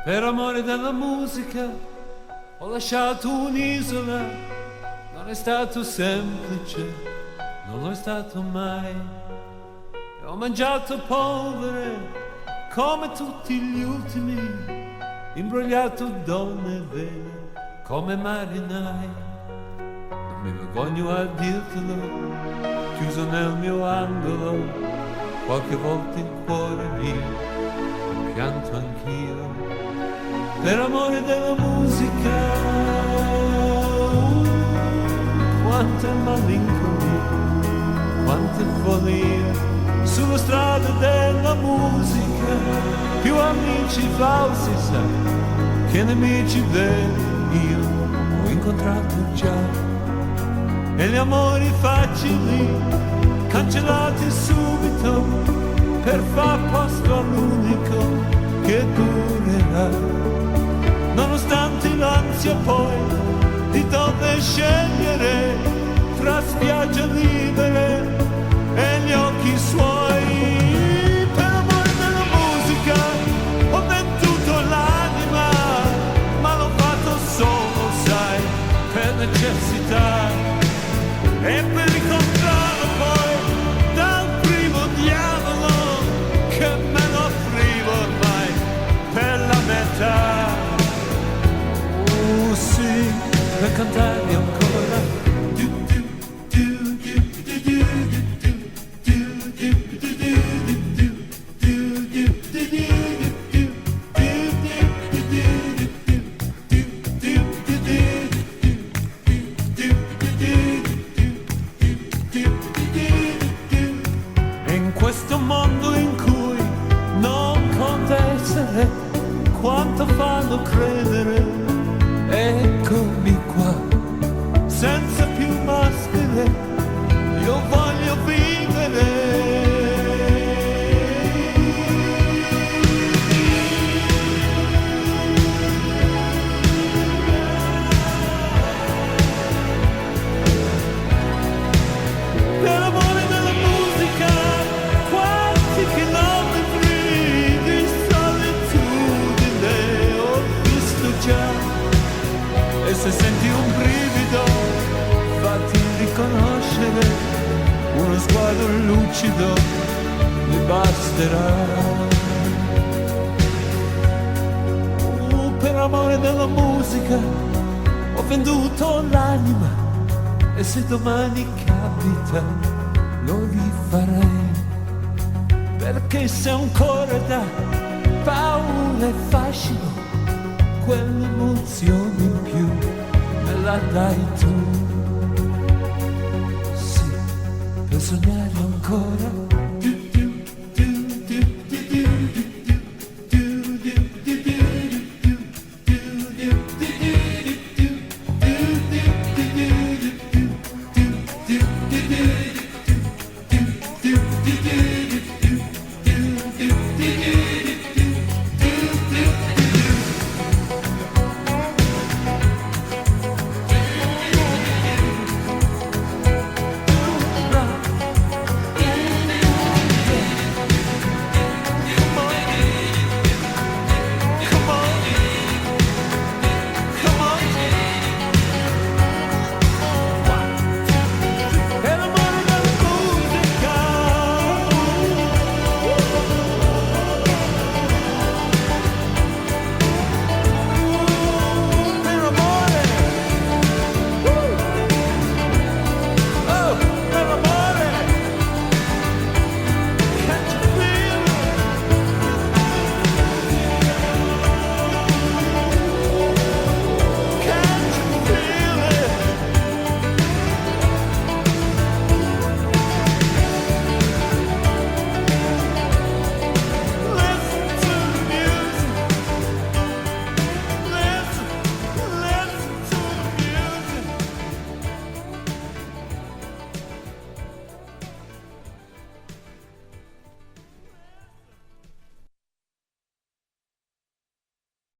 Per amore della musica ho lasciato un'isola, non è stato semplice, non lo è stato mai. E ho mangiato polvere come tutti gli ultimi, imbrogliato donne vere come marinai. Non mi vergogno a dirtelo, chiuso nel mio angolo, qualche volta il cuore mio pianto anch'io. Per amore della musica, quanta malinconia, quanta follia, sulla strada della musica, più amici falsi sai, che nemici veri io ho incontrato già, e gli amori facili, cancellati subito, per far posto all'unico che durerà. Nonostante l'ansia poi di dove scegliere tra spiagge libere e gli occhi suoi. Per amore della musica ho venduto l'anima, ma l'ho fatto solo, sai, per necessità e per ricontrarlo poi dal primo diavolo che me lo offrivo ormai per la metà. Sì, per cantarmi ancora. E in questo mondo in cui non conta essere quanto fanno credere, eccomi qua, senza più maschere, io voglio vivere. Per amore della musica, quanti chilometri di solitudine ho visto già. E se senti un brivido, fatti riconoscere, uno sguardo lucido mi basterà. Per amore della musica ho venduto l'anima, e se domani capita lo rifarei, perché se ancora dà paura e fascino, quell'emozione in più me la dai tu. Sì, per sognare ancora.